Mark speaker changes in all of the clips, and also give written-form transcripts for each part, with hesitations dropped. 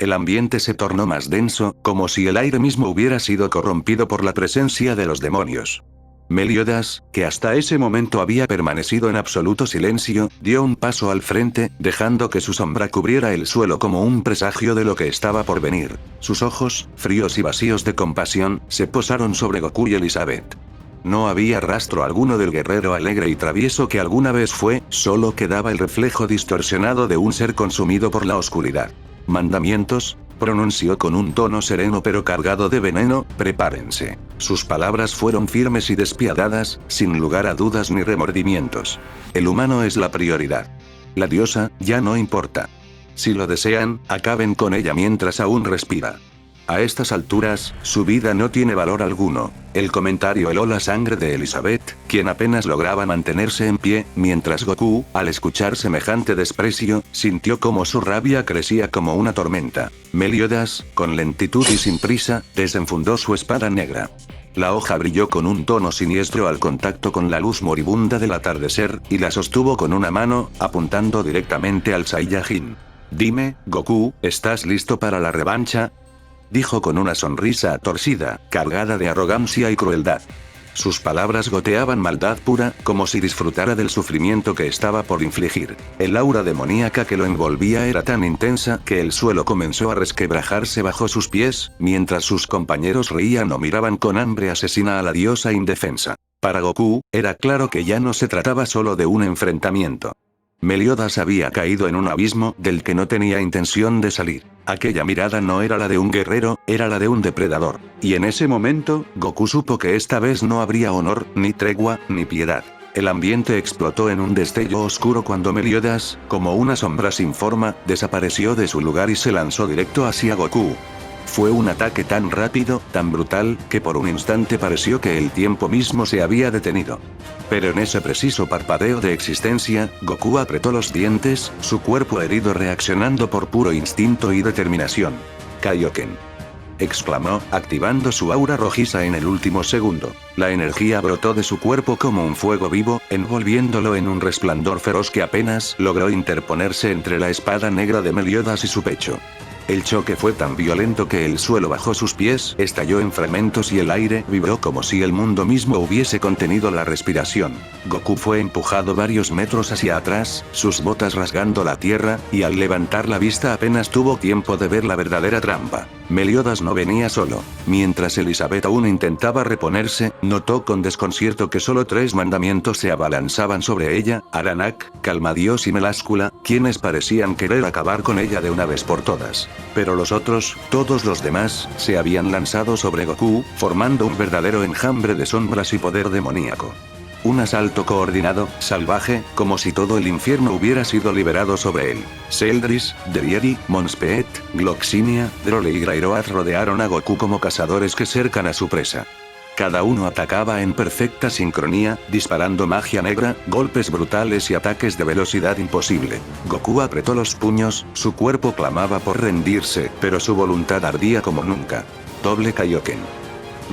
Speaker 1: El ambiente se tornó más denso, como si el aire mismo hubiera sido corrompido por la presencia de los demonios. Meliodas, que hasta ese momento había permanecido en absoluto silencio, dio un paso al frente, dejando que su sombra cubriera el suelo como un presagio de lo que estaba por venir. Sus ojos, fríos y vacíos de compasión, se posaron sobre Goku y Elizabeth. No había rastro alguno del guerrero alegre y travieso que alguna vez fue, solo quedaba el reflejo distorsionado de un ser consumido por la oscuridad. «Mandamientos», pronunció con un tono sereno pero cargado de veneno, «prepárense». Sus palabras fueron firmes y despiadadas, sin lugar a dudas ni remordimientos. El humano es la prioridad. La diosa, ya no importa. Si lo desean, acaben con ella mientras aún respira. A estas alturas, su vida no tiene valor alguno. El comentario heló la sangre de Elizabeth, quien apenas lograba mantenerse en pie, mientras Goku, al escuchar semejante desprecio, sintió como su rabia crecía como una tormenta. Meliodas, con lentitud y sin prisa, desenfundó su espada negra. La hoja brilló con un tono siniestro al contacto con la luz moribunda del atardecer, y la sostuvo con una mano, apuntando directamente al Saiyajin. «Dime, Goku, ¿estás listo para la revancha?», dijo con una sonrisa torcida, cargada de arrogancia y crueldad. Sus palabras goteaban maldad pura, como si disfrutara del sufrimiento que estaba por infligir. El aura demoníaca que lo envolvía era tan intensa que el suelo comenzó a resquebrajarse bajo sus pies, mientras sus compañeros reían o miraban con hambre asesina a la diosa indefensa. Para Goku, era claro que ya no se trataba solo de un enfrentamiento. Meliodas había caído en un abismo del que no tenía intención de salir. Aquella mirada no era la de un guerrero, era la de un depredador. Y en ese momento, Goku supo que esta vez no habría honor, ni tregua, ni piedad. El ambiente explotó en un destello oscuro cuando Meliodas, como una sombra sin forma, desapareció de su lugar y se lanzó directo hacia Goku. Fue un ataque tan rápido, tan brutal, que por un instante pareció que el tiempo mismo se había detenido. Pero en ese preciso parpadeo de existencia, Goku apretó los dientes, su cuerpo herido reaccionando por puro instinto y determinación. «Kaioken», exclamó, activando su aura rojiza en el último segundo. La energía brotó de su cuerpo como un fuego vivo, envolviéndolo en un resplandor feroz que apenas logró interponerse entre la espada negra de Meliodas y su pecho. El choque fue tan violento que el suelo bajo sus pies estalló en fragmentos y el aire vibró como si el mundo mismo hubiese contenido la respiración. Goku fue empujado varios metros hacia atrás, sus botas rasgando la tierra, y al levantar la vista apenas tuvo tiempo de ver la verdadera trampa. Meliodas no venía solo. Mientras Elizabeth aún intentaba reponerse, notó con desconcierto que solo 3 mandamientos se abalanzaban sobre ella: Aranak, Calmadios y Meláscula, quienes parecían querer acabar con ella de una vez por todas. Pero los otros, todos los demás, se habían lanzado sobre Goku, formando un verdadero enjambre de sombras y poder demoníaco. Un asalto coordinado, salvaje, como si todo el infierno hubiera sido liberado sobre él. Seldris, Derieri, Monspeet, Gloxinia, Drole y Grairoath rodearon a Goku como cazadores que cercan a su presa. Cada uno atacaba en perfecta sincronía, disparando magia negra, golpes brutales y ataques de velocidad imposible. Goku apretó los puños, su cuerpo clamaba por rendirse, pero su voluntad ardía como nunca. «Doble Kaioken»,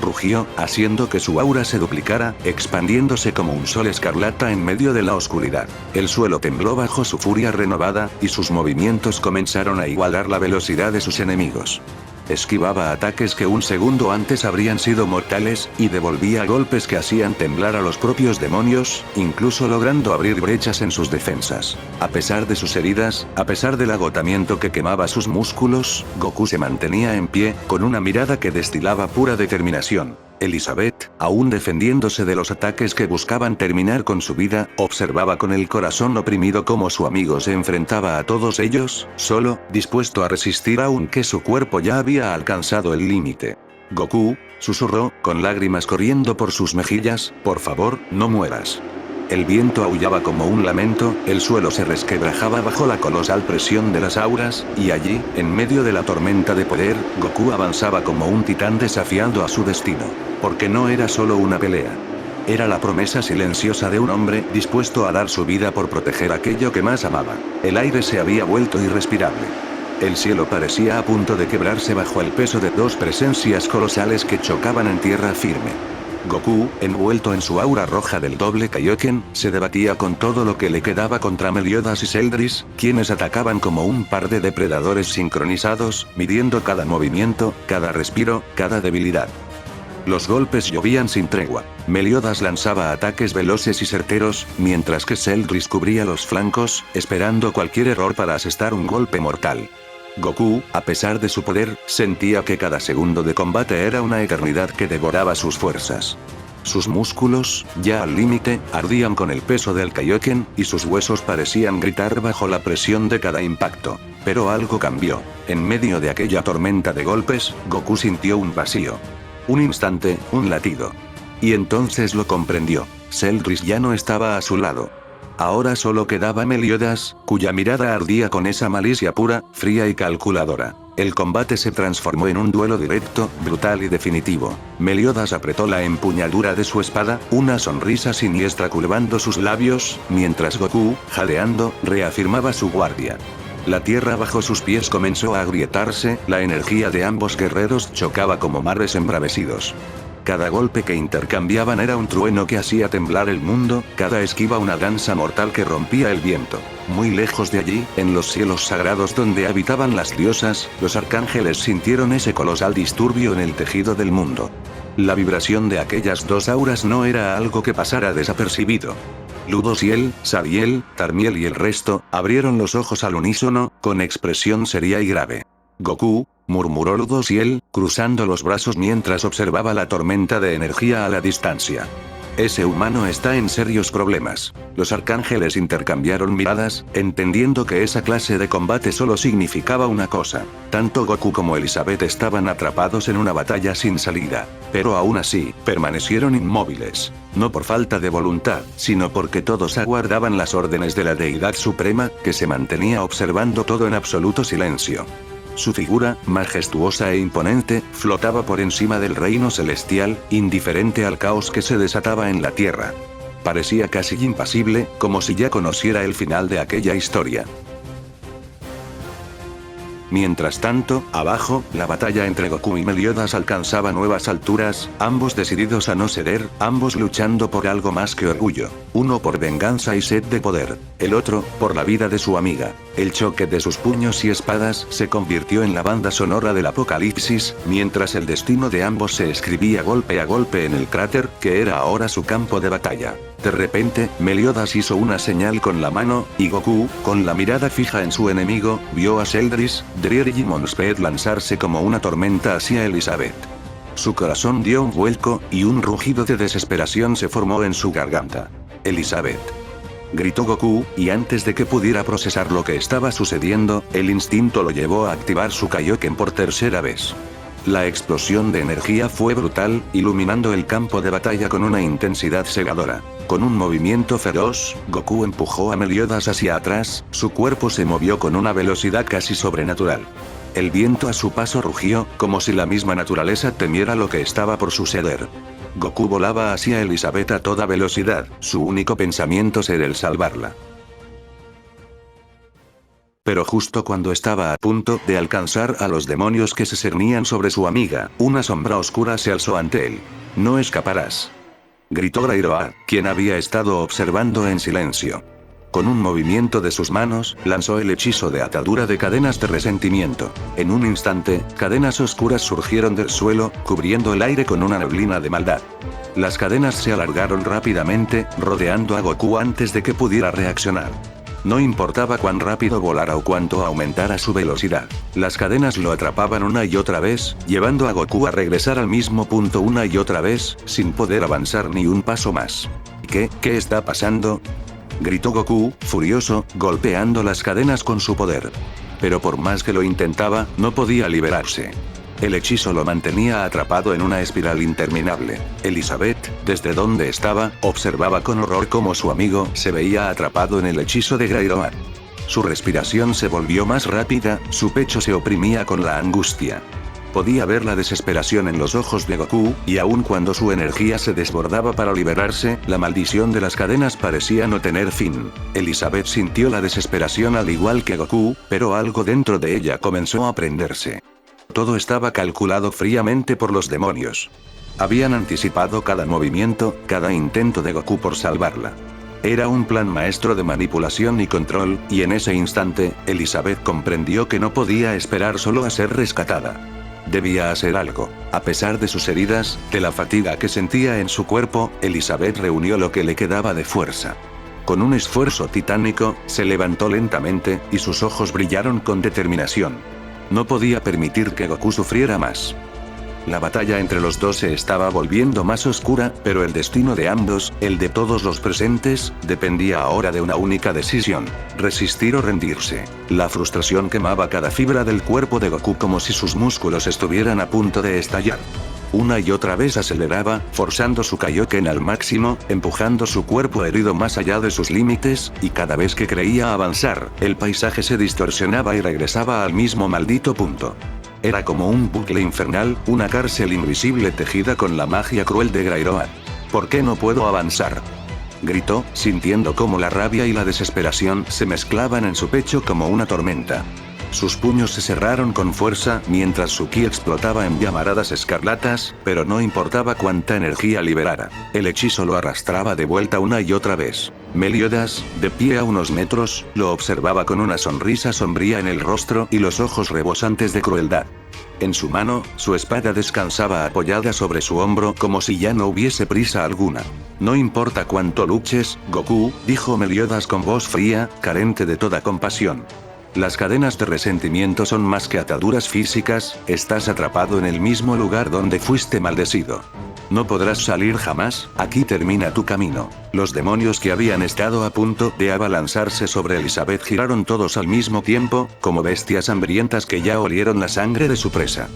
Speaker 1: rugió, haciendo que su aura se duplicara, expandiéndose como un sol escarlata en medio de la oscuridad. El suelo tembló bajo su furia renovada, y sus movimientos comenzaron a igualar la velocidad de sus enemigos. Esquivaba ataques que un segundo antes habrían sido mortales, y devolvía golpes que hacían temblar a los propios demonios, incluso logrando abrir brechas en sus defensas. A pesar de sus heridas, a pesar del agotamiento que quemaba sus músculos, Goku se mantenía en pie, con una mirada que destilaba pura determinación. Elizabeth, aún defendiéndose de los ataques que buscaban terminar con su vida, observaba con el corazón oprimido cómo su amigo se enfrentaba a todos ellos, solo, dispuesto a resistir aunque su cuerpo ya había alcanzado el límite. «Goku», susurró, con lágrimas corriendo por sus mejillas, «por favor, no mueras». El viento aullaba como un lamento, el suelo se resquebrajaba bajo la colosal presión de las auras, y allí, en medio de la tormenta de poder, Goku avanzaba como un titán desafiando a su destino. Porque no era solo una pelea. Era la promesa silenciosa de un hombre dispuesto a dar su vida por proteger aquello que más amaba. El aire se había vuelto irrespirable. El cielo parecía a punto de quebrarse bajo el peso de 2 presencias colosales que chocaban en tierra firme. Goku, envuelto en su aura roja del doble Kaioken, se debatía con todo lo que le quedaba contra Meliodas y Sheldris, quienes atacaban como un par de depredadores sincronizados, midiendo cada movimiento, cada respiro, cada debilidad. Los golpes llovían sin tregua. Meliodas lanzaba ataques veloces y certeros, mientras que Sheldris cubría los flancos, esperando cualquier error para asestar un golpe mortal. Goku, a pesar de su poder, sentía que cada segundo de combate era una eternidad que devoraba sus fuerzas. Sus músculos, ya al límite, ardían con el peso del Kaioken, y sus huesos parecían gritar bajo la presión de cada impacto. Pero algo cambió. En medio de aquella tormenta de golpes, Goku sintió un vacío. Un instante, un latido. Y entonces lo comprendió. Sheldris ya no estaba a su lado. Ahora solo quedaba Meliodas, cuya mirada ardía con esa malicia pura, fría y calculadora. El combate se transformó en un duelo directo, brutal y definitivo. Meliodas apretó la empuñadura de su espada, una sonrisa siniestra curvando sus labios, mientras Goku, jadeando, reafirmaba su guardia. La tierra bajo sus pies comenzó a agrietarse, la energía de ambos guerreros chocaba como mares embravecidos. Cada golpe que intercambiaban era un trueno que hacía temblar el mundo, cada esquiva una danza mortal que rompía el viento. Muy lejos de allí, en los cielos sagrados donde habitaban las diosas, los arcángeles sintieron ese colosal disturbio en el tejido del mundo. La vibración de aquellas dos auras no era algo que pasara desapercibido. Ludociel, Sabiel, Tarmiel y el resto, abrieron los ojos al unísono, con expresión seria y grave. Goku, murmuró Ludociel, cruzando los brazos mientras observaba la tormenta de energía a la distancia. Ese humano está en serios problemas. Los arcángeles intercambiaron miradas, entendiendo que esa clase de combate solo significaba una cosa. Tanto Goku como Elizabeth estaban atrapados en una batalla sin salida. Pero aún así, permanecieron inmóviles. No por falta de voluntad, sino porque todos aguardaban las órdenes de la deidad suprema, que se mantenía observando todo en absoluto silencio. Su figura, majestuosa e imponente, flotaba por encima del reino celestial, indiferente al caos que se desataba en la tierra. Parecía casi impasible, como si ya conociera el final de aquella historia. Mientras tanto, abajo, la batalla entre Goku y Meliodas alcanzaba nuevas alturas, ambos decididos a no ceder, ambos luchando por algo más que orgullo. Uno por venganza y sed de poder, el otro, por la vida de su amiga. El choque de sus puños y espadas se convirtió en la banda sonora del apocalipsis, mientras el destino de ambos se escribía golpe a golpe en el cráter, que era ahora su campo de batalla. De repente, Meliodas hizo una señal con la mano, y Goku, con la mirada fija en su enemigo, vio a Sheldris, Drier y Monsped lanzarse como una tormenta hacia Elizabeth. Su corazón dio un vuelco, y un rugido de desesperación se formó en su garganta. «Elizabeth», gritó Goku, y antes de que pudiera procesar lo que estaba sucediendo, el instinto lo llevó a activar su Kaioken por tercera vez. La explosión de energía fue brutal, iluminando el campo de batalla con una intensidad cegadora. Con un movimiento feroz, Goku empujó a Meliodas hacia atrás, su cuerpo se movió con una velocidad casi sobrenatural. El viento a su paso rugió, como si la misma naturaleza temiera lo que estaba por suceder. Goku volaba hacia Elizabeth a toda velocidad, su único pensamiento ser el salvarla. Pero justo cuando estaba a punto de alcanzar a los demonios que se cernían sobre su amiga, una sombra oscura se alzó ante él. «No escaparás», gritó Grairoa, quien había estado observando en silencio. Con un movimiento de sus manos, lanzó el hechizo de atadura de cadenas de resentimiento. En un instante, cadenas oscuras surgieron del suelo, cubriendo el aire con una neblina de maldad. Las cadenas se alargaron rápidamente, rodeando a Goku antes de que pudiera reaccionar. No importaba cuán rápido volara o cuánto aumentara su velocidad. Las cadenas lo atrapaban una y otra vez, llevando a Goku a regresar al mismo punto una y otra vez, sin poder avanzar ni un paso más. ¿Qué está pasando?», gritó Goku, furioso, golpeando las cadenas con su poder. Pero por más que lo intentaba, no podía liberarse. El hechizo lo mantenía atrapado en una espiral interminable. Elizabeth, desde donde estaba, observaba con horror cómo su amigo se veía atrapado en el hechizo de Grairoa. Su respiración se volvió más rápida, su pecho se oprimía con la angustia. Podía ver la desesperación en los ojos de Goku, y aun cuando su energía se desbordaba para liberarse, la maldición de las cadenas parecía no tener fin. Elizabeth sintió la desesperación al igual que Goku, pero algo dentro de ella comenzó a prenderse. Todo estaba calculado fríamente por los demonios. Habían anticipado cada movimiento, cada intento de Goku por salvarla. Era un plan maestro de manipulación y control, y en ese instante, Elizabeth comprendió que no podía esperar solo a ser rescatada. Debía hacer algo. A pesar de sus heridas, de la fatiga que sentía en su cuerpo, Elizabeth reunió lo que le quedaba de fuerza. Con un esfuerzo titánico, se levantó lentamente, y sus ojos brillaron con determinación. No podía permitir que Goku sufriera más. La batalla entre los dos se estaba volviendo más oscura, pero el destino de ambos, el de todos los presentes, dependía ahora de una única decisión: resistir o rendirse. La frustración quemaba cada fibra del cuerpo de Goku como si sus músculos estuvieran a punto de estallar. Una y otra vez aceleraba, forzando su Kaioken al máximo, empujando su cuerpo herido más allá de sus límites, y cada vez que creía avanzar, el paisaje se distorsionaba y regresaba al mismo maldito punto. Era como un bucle infernal, una cárcel invisible tejida con la magia cruel de Grairoa. ¿Por qué no puedo avanzar?, gritó, sintiendo cómo la rabia y la desesperación se mezclaban en su pecho como una tormenta. Sus puños se cerraron con fuerza, mientras su ki explotaba en llamaradas escarlatas, pero no importaba cuánta energía liberara. El hechizo lo arrastraba de vuelta una y otra vez. Meliodas, de pie a unos metros, lo observaba con una sonrisa sombría en el rostro y los ojos rebosantes de crueldad. En su mano, su espada descansaba apoyada sobre su hombro como si ya no hubiese prisa alguna. No importa cuánto luches, Goku, dijo Meliodas con voz fría, carente de toda compasión. Las cadenas de resentimiento son más que ataduras físicas, estás atrapado en el mismo lugar donde fuiste maldecido. No podrás salir jamás, aquí termina tu camino. Los demonios que habían estado a punto de abalanzarse sobre Elizabeth giraron todos al mismo tiempo, como bestias hambrientas que ya olieron la sangre de su presa.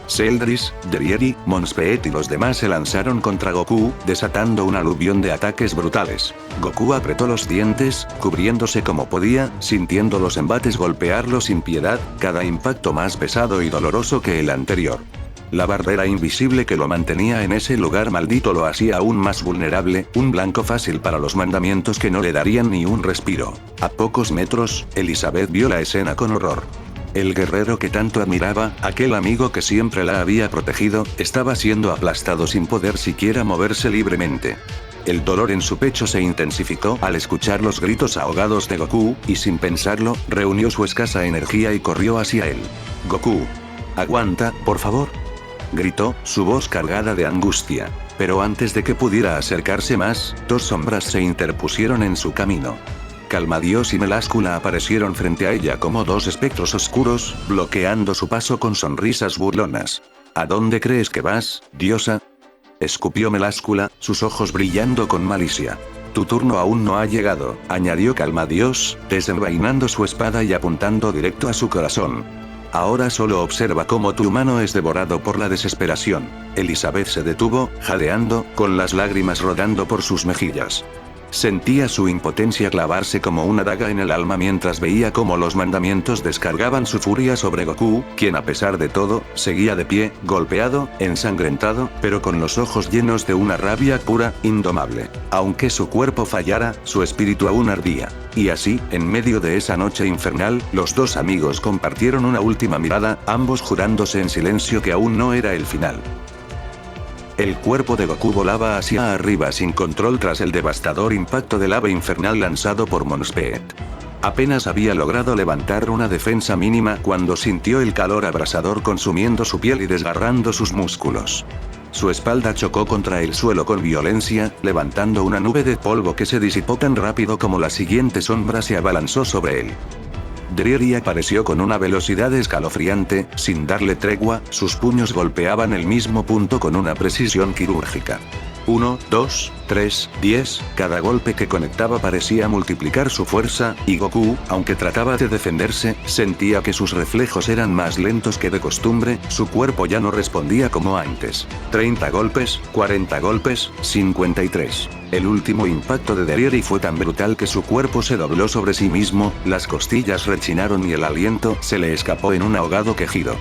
Speaker 1: Sheldris, Derieri, Monspeet y los demás se lanzaron contra Goku, desatando un aluvión de ataques brutales. Goku apretó los dientes, cubriéndose como podía, sintiendo los embates golpearlo sin piedad, cada impacto más pesado y doloroso que el anterior. La barrera invisible que lo mantenía en ese lugar maldito lo hacía aún más vulnerable, un blanco fácil para los mandamientos que no le darían ni un respiro. A pocos metros, Elizabeth vio la escena con horror. El guerrero que tanto admiraba, aquel amigo que siempre la había protegido, estaba siendo aplastado sin poder siquiera moverse libremente. El dolor en su pecho se intensificó al escuchar los gritos ahogados de Goku, y sin pensarlo, reunió su escasa energía y corrió hacia él. «Goku. Aguanta, por favor», gritó, su voz cargada de angustia. Pero antes de que pudiera acercarse más, dos sombras se interpusieron en su camino. Calmadios y Meláscula aparecieron frente a ella como dos espectros oscuros, bloqueando su paso con sonrisas burlonas. «¿A dónde crees que vas, diosa?», escupió Meláscula, sus ojos brillando con malicia. «Tu turno aún no ha llegado», añadió Calmadios, desenvainando su espada y apuntando directo a su corazón. «Ahora solo observa cómo tu humano es devorado por la desesperación». Elizabeth se detuvo, jadeando, con las lágrimas rodando por sus mejillas. Sentía su impotencia clavarse como una daga en el alma mientras veía cómo los mandamientos descargaban su furia sobre Goku, quien a pesar de todo, seguía de pie, golpeado, ensangrentado, pero con los ojos llenos de una rabia pura, indomable. Aunque su cuerpo fallara, su espíritu aún ardía. Y así, en medio de esa noche infernal, los dos amigos compartieron una última mirada, ambos jurándose en silencio que aún no era el final. El cuerpo de Goku volaba hacia arriba sin control tras el devastador impacto del ave infernal lanzado por Monspeet. Apenas había logrado levantar una defensa mínima cuando sintió el calor abrasador consumiendo su piel y desgarrando sus músculos. Su espalda chocó contra el suelo con violencia, levantando una nube de polvo que se disipó tan rápido como la siguiente sombra se abalanzó sobre él. Derieri apareció con una velocidad escalofriante, sin darle tregua, sus puños golpeaban el mismo punto con una precisión quirúrgica. 1, 2, 3, 10, cada golpe que conectaba parecía multiplicar su fuerza, y Goku, aunque trataba de defenderse, sentía que sus reflejos eran más lentos que de costumbre, su cuerpo ya no respondía como antes. 30 golpes, 40 golpes, 53. El último impacto de Derieri fue tan brutal que su cuerpo se dobló sobre sí mismo, las costillas rechinaron y el aliento se le escapó en un ahogado quejido.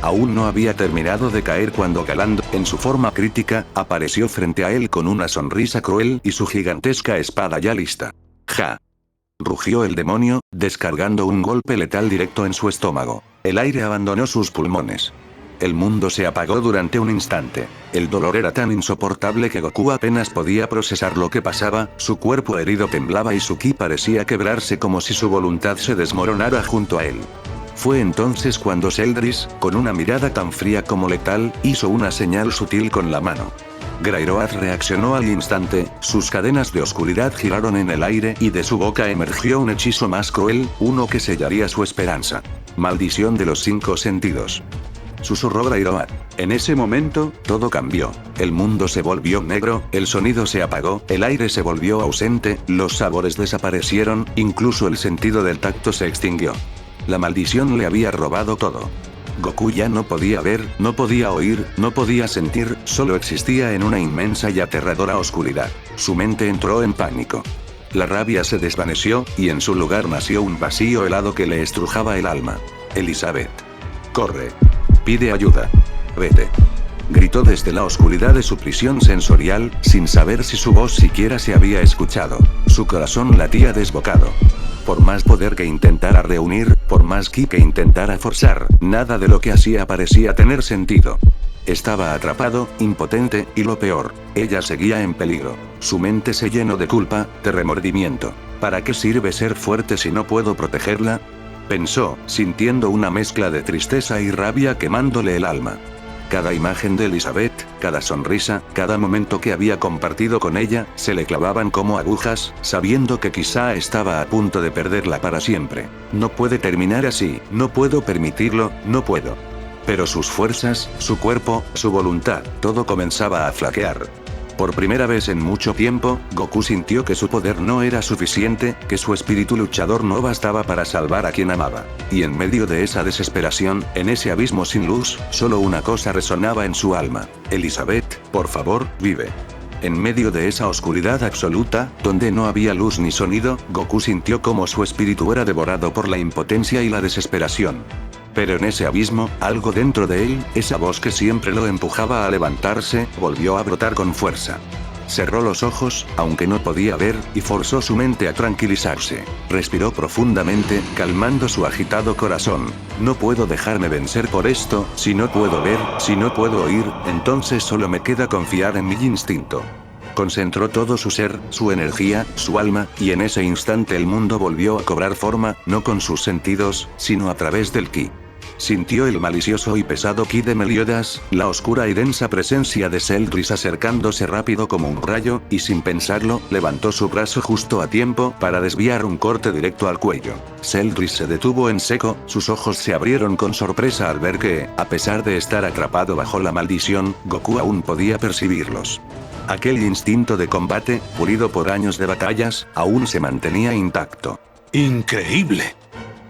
Speaker 1: Aún no había terminado de caer cuando Galando, en su forma crítica, apareció frente a él con una sonrisa cruel y su gigantesca espada ya lista. ¡Ja! Rugió el demonio, descargando un golpe letal directo en su estómago. El aire abandonó sus pulmones. El mundo se apagó durante un instante. El dolor era tan insoportable que Goku apenas podía procesar lo que pasaba, su cuerpo herido temblaba y su ki parecía quebrarse como si su voluntad se desmoronara junto a él. Fue entonces cuando Sheldris, con una mirada tan fría como letal, hizo una señal sutil con la mano. Grairoad reaccionó al instante, sus cadenas de oscuridad giraron en el aire y de su boca emergió un hechizo más cruel, uno que sellaría su esperanza. Maldición de los 5 sentidos. Susurró Grairoad. En ese momento, todo cambió. El mundo se volvió negro, el sonido se apagó, el aire se volvió ausente, los sabores desaparecieron, incluso el sentido del tacto se extinguió. La maldición le había robado todo. Goku ya no podía ver, no podía oír, no podía sentir, solo existía en una inmensa y aterradora oscuridad. Su mente entró en pánico. La rabia se desvaneció, y en su lugar nació un vacío helado que le estrujaba el alma. Elizabeth. Corre. Pide ayuda. Vete. Gritó desde la oscuridad de su prisión sensorial, sin saber si su voz siquiera se había escuchado. Su corazón latía desbocado. Por más poder que intentara reunir, por más ki que intentara forzar, nada de lo que hacía parecía tener sentido. Estaba atrapado, impotente, y lo peor, ella seguía en peligro. Su mente se llenó de culpa, de remordimiento. ¿Para qué sirve ser fuerte si no puedo protegerla? Pensó, sintiendo una mezcla de tristeza y rabia quemándole el alma. Cada imagen de Elizabeth, cada sonrisa, cada momento que había compartido con ella, se le clavaban como agujas, sabiendo que quizá estaba a punto de perderla para siempre. No puede terminar así, no puedo permitirlo, no puedo. Pero sus fuerzas, su cuerpo, su voluntad, todo comenzaba a flaquear. Por primera vez en mucho tiempo, Goku sintió que su poder no era suficiente, que su espíritu luchador no bastaba para salvar a quien amaba. Y en medio de esa desesperación, en ese abismo sin luz, solo una cosa resonaba en su alma. Elizabeth, por favor, vive. En medio de esa oscuridad absoluta, donde no había luz ni sonido, Goku sintió como su espíritu era devorado por la impotencia y la desesperación. Pero en ese abismo, algo dentro de él, esa voz que siempre lo empujaba a levantarse, volvió a brotar con fuerza. Cerró los ojos, aunque no podía ver, y forzó su mente a tranquilizarse. Respiró profundamente, calmando su agitado corazón. No puedo dejarme vencer por esto, si no puedo ver, si no puedo oír, entonces solo me queda confiar en mi instinto. Concentró todo su ser, su energía, su alma, y en ese instante el mundo volvió a cobrar forma, no con sus sentidos, sino a través del ki. Sintió el malicioso y pesado ki de Meliodas, la oscura y densa presencia de Sheldris acercándose rápido como un rayo, y sin pensarlo, levantó su brazo justo a tiempo para desviar un corte directo al cuello. Sheldris se detuvo en seco, sus ojos se abrieron con sorpresa al ver que, a pesar de estar atrapado bajo la maldición, Goku aún podía percibirlos. Aquel instinto de combate, pulido por años de batallas, aún se mantenía intacto.
Speaker 2: ¡Increíble!,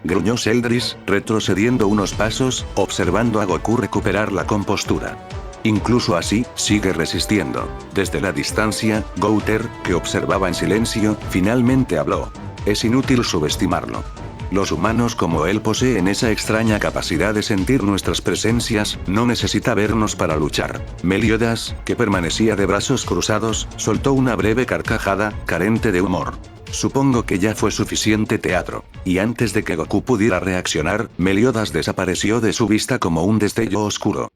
Speaker 1: gruñó Sheldris, retrocediendo unos pasos, observando a Goku recuperar la compostura. Incluso así, sigue resistiendo. Desde la distancia, Gouter, que observaba en silencio, finalmente habló. Es inútil subestimarlo. Los humanos como él poseen esa extraña capacidad de sentir nuestras presencias, no necesita vernos para luchar. Meliodas, que permanecía de brazos cruzados, soltó una breve carcajada, carente de humor. Supongo que ya fue suficiente teatro. Y antes de que Goku pudiera reaccionar, Meliodas desapareció de su vista como un destello oscuro.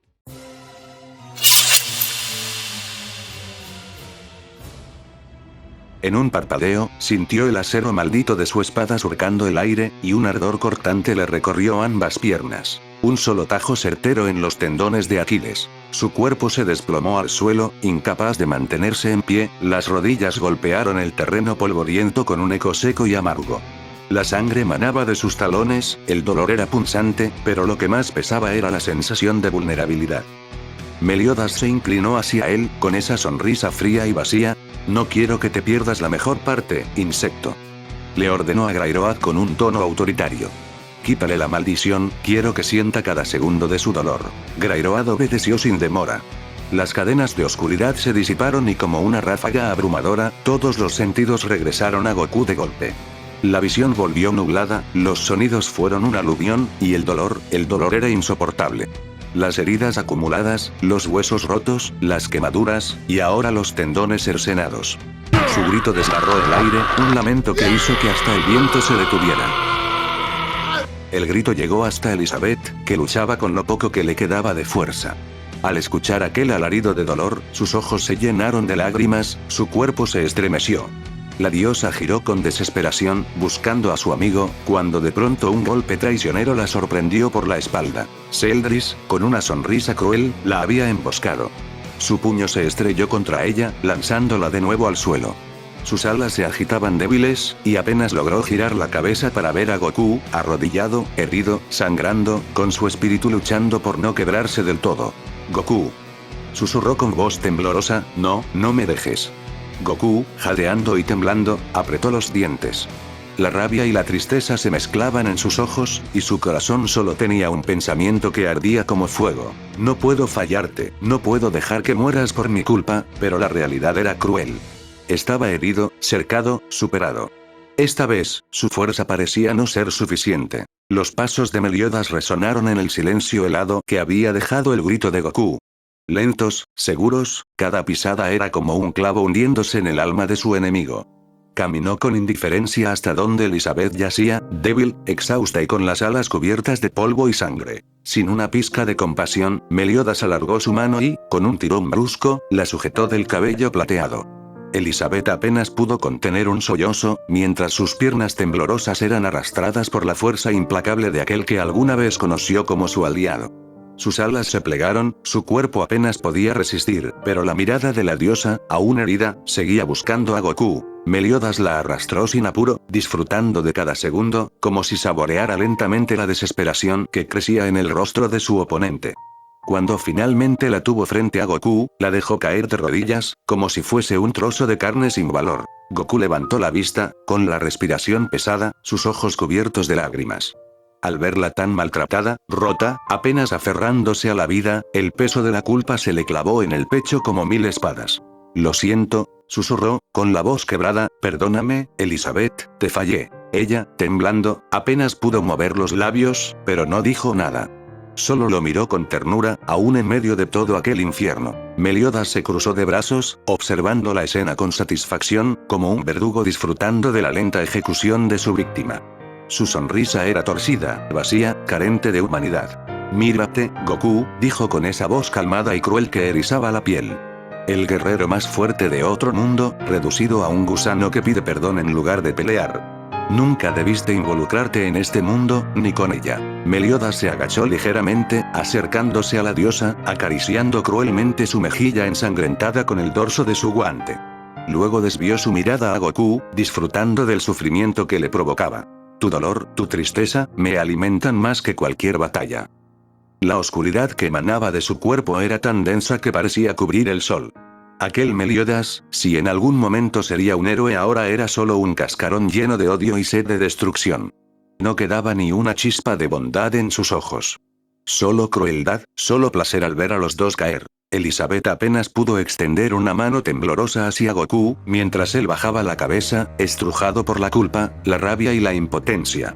Speaker 1: En un parpadeo, sintió el acero maldito de su espada surcando el aire, y un ardor cortante le recorrió ambas piernas. Un solo tajo certero en los tendones de Aquiles. Su cuerpo se desplomó al suelo, incapaz de mantenerse en pie, las rodillas golpearon el terreno polvoriento con un eco seco y amargo. La sangre manaba de sus talones, el dolor era punzante, pero lo que más pesaba era la sensación de vulnerabilidad. Meliodas se inclinó hacia él, con esa sonrisa fría y vacía. No quiero que te pierdas la mejor parte, insecto. Le ordenó a Grairoad con un tono autoritario. Quítale la maldición, quiero que sienta cada segundo de su dolor. Grairoad obedeció sin demora. Las cadenas de oscuridad se disiparon y como una ráfaga abrumadora, todos los sentidos regresaron a Goku de golpe. La visión volvió nublada, los sonidos fueron un aluvión, y el dolor era insoportable. Las heridas acumuladas, los huesos rotos, las quemaduras, y ahora los tendones cercenados. Su grito desgarró el aire, un lamento que hizo que hasta el viento se detuviera. El grito llegó hasta Elizabeth, que luchaba con lo poco que le quedaba de fuerza. Al escuchar aquel alarido de dolor, sus ojos se llenaron de lágrimas, su cuerpo se estremeció. La diosa giró con desesperación, buscando a su amigo, cuando de pronto un golpe traicionero la sorprendió por la espalda. Sheldris, con una sonrisa cruel, la había emboscado. Su puño se estrelló contra ella, lanzándola de nuevo al suelo. Sus alas se agitaban débiles, y apenas logró girar la cabeza para ver a Goku, arrodillado, herido, sangrando, con su espíritu luchando por no quebrarse del todo. «Goku», susurró con voz temblorosa, «no me dejes». Goku, jadeando y temblando, apretó los dientes. La rabia y la tristeza se mezclaban en sus ojos, y su corazón solo tenía un pensamiento que ardía como fuego. «No puedo fallarte, no puedo dejar que mueras por mi culpa», pero la realidad era cruel. Estaba herido, cercado, superado. Esta vez, su fuerza parecía no ser suficiente. Los pasos de Meliodas resonaron en el silencio helado que había dejado el grito de Goku. Lentos, seguros, cada pisada era como un clavo hundiéndose en el alma de su enemigo. Caminó con indiferencia hasta donde Elizabeth yacía, débil, exhausta y con las alas cubiertas de polvo y sangre. Sin una pizca de compasión, Meliodas alargó su mano y, con un tirón brusco, la sujetó del cabello plateado. Elizabeth apenas pudo contener un sollozo, mientras sus piernas temblorosas eran arrastradas por la fuerza implacable de aquel que alguna vez conoció como su aliado. Sus alas se plegaron, su cuerpo apenas podía resistir, pero la mirada de la diosa, aún herida, seguía buscando a Goku. Meliodas la arrastró sin apuro, disfrutando de cada segundo, como si saboreara lentamente la desesperación que crecía en el rostro de su oponente. Cuando finalmente la tuvo frente a Goku, la dejó caer de rodillas, como si fuese un trozo de carne sin valor. Goku levantó la vista, con la respiración pesada, sus ojos cubiertos de lágrimas. Al verla tan maltratada, rota, apenas aferrándose a la vida, el peso de la culpa se le clavó en el pecho como 1000 espadas. «Lo siento», susurró, con la voz quebrada, «perdóname, Elizabeth, te fallé». Ella, temblando, apenas pudo mover los labios, pero no dijo nada. Solo lo miró con ternura, aún en medio de todo aquel infierno. Meliodas se cruzó de brazos, observando la escena con satisfacción, como un verdugo disfrutando de la lenta ejecución de su víctima. Su sonrisa era torcida, vacía, carente de humanidad. «Mírate, Goku», dijo con esa voz calmada y cruel que erizaba la piel. El guerrero más fuerte de otro mundo, reducido a un gusano que pide perdón en lugar de pelear. Nunca debiste involucrarte en este mundo, ni con ella. Meliodas se agachó ligeramente, acercándose a la diosa, acariciando cruelmente su mejilla ensangrentada con el dorso de su guante. Luego desvió su mirada a Goku, disfrutando del sufrimiento que le provocaba. «Tu dolor, tu tristeza, me alimentan más que cualquier batalla». La oscuridad que emanaba de su cuerpo era tan densa que parecía cubrir el sol. Aquel Meliodas, si en algún momento sería un héroe, ahora era solo un cascarón lleno de odio y sed de destrucción. No quedaba ni una chispa de bondad en sus ojos. Solo crueldad, solo placer al ver a los dos caer. Elizabeth apenas pudo extender una mano temblorosa hacia Goku, mientras él bajaba la cabeza, estrujado por la culpa, la rabia y la impotencia.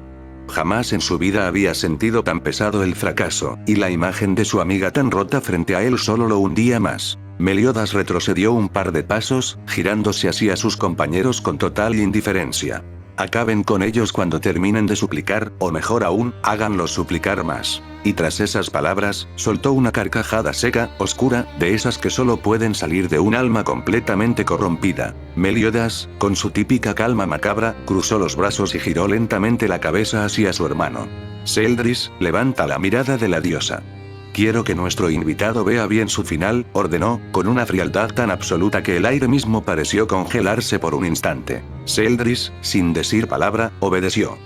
Speaker 1: Jamás en su vida había sentido tan pesado el fracaso, y la imagen de su amiga tan rota frente a él solo lo hundía más. Meliodas retrocedió un par de pasos, girándose hacia sus compañeros con total indiferencia. «Acaben con ellos cuando terminen de suplicar, o mejor aún, háganlos suplicar más». Y tras esas palabras, soltó una carcajada seca, oscura, de esas que solo pueden salir de un alma completamente corrompida. Meliodas, con su típica calma macabra, cruzó los brazos y giró lentamente la cabeza hacia su hermano. «Sheldris, levanta la mirada de la diosa. Quiero que nuestro invitado vea bien su final», ordenó, con una frialdad tan absoluta que el aire mismo pareció congelarse por un instante. Sheldris, sin decir palabra, obedeció.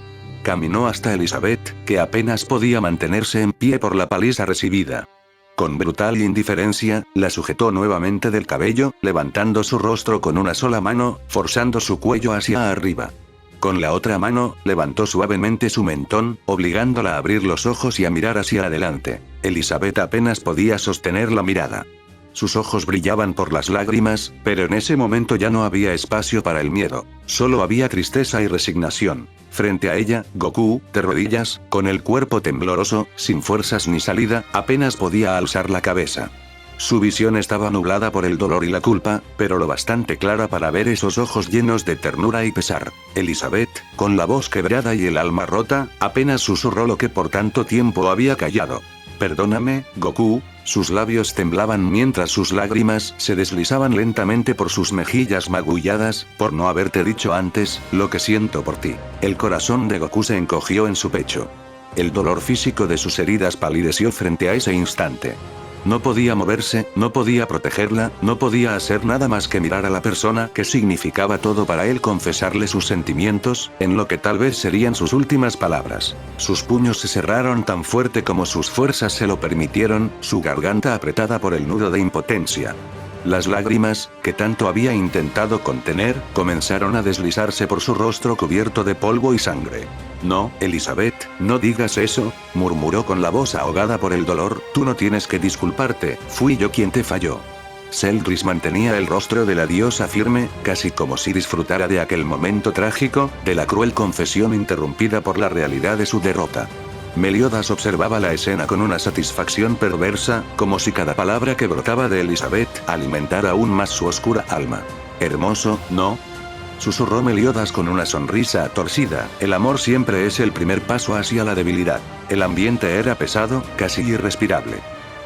Speaker 1: Caminó hasta Elizabeth, que apenas podía mantenerse en pie por la paliza recibida. Con brutal indiferencia, la sujetó nuevamente del cabello, levantando su rostro con una sola mano, forzando su cuello hacia arriba. Con la otra mano, levantó suavemente su mentón, obligándola a abrir los ojos y a mirar hacia adelante. Elizabeth apenas podía sostener la mirada. Sus ojos brillaban por las lágrimas, pero en ese momento ya no había espacio para el miedo. Solo había tristeza y resignación. Frente a ella, Goku, de rodillas, con el cuerpo tembloroso, sin fuerzas ni salida, apenas podía alzar la cabeza. Su visión estaba nublada por el dolor y la culpa, pero lo bastante clara para ver esos ojos llenos de ternura y pesar. Elizabeth, con la voz quebrada y el alma rota, apenas susurró lo que por tanto tiempo había callado. Perdóname, Goku. Sus labios temblaban mientras sus lágrimas se deslizaban lentamente por sus mejillas magulladas, por no haberte dicho antes, lo que siento por ti. El corazón de Goku se encogió en su pecho. El dolor físico de sus heridas palideció frente a ese instante. No podía moverse, no podía protegerla, no podía hacer nada más que mirar a la persona que significaba todo para él, confesarle sus sentimientos, en lo que tal vez serían sus últimas palabras. Sus puños se cerraron tan fuerte como sus fuerzas se lo permitieron, su garganta apretada por el nudo de impotencia. Las lágrimas, que tanto había intentado contener, comenzaron a deslizarse por su rostro cubierto de polvo y sangre. No, Elizabeth, no digas eso, murmuró con la voz ahogada por el dolor, tú no tienes que disculparte, fui yo quien te falló. Celdris mantenía el rostro de la diosa firme, casi como si disfrutara de aquel momento trágico, de la cruel confesión interrumpida por la realidad de su derrota. Meliodas observaba la escena con una satisfacción perversa, como si cada palabra que brotaba de Elizabeth alimentara aún más su oscura alma. Hermoso, ¿no? Susurró Meliodas con una sonrisa torcida. El amor siempre es el primer paso hacia la debilidad. El ambiente era pesado, casi irrespirable.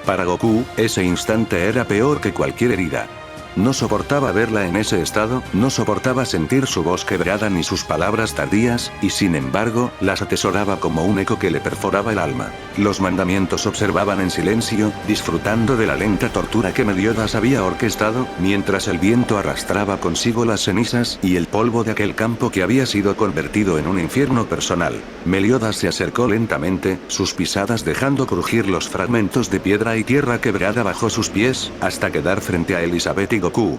Speaker 1: Para Goku, ese instante era peor que cualquier herida. No soportaba verla en ese estado, no soportaba sentir su voz quebrada ni sus palabras tardías, y sin embargo, las atesoraba como un eco que le perforaba el alma. Los mandamientos observaban en silencio, disfrutando de la lenta tortura que Meliodas había orquestado, mientras el viento arrastraba consigo las cenizas y el polvo de aquel campo que había sido convertido en un infierno personal. Meliodas se acercó lentamente, sus pisadas dejando crujir los fragmentos de piedra y tierra quebrada bajo sus pies, hasta quedar frente a Elizabeth y Goku.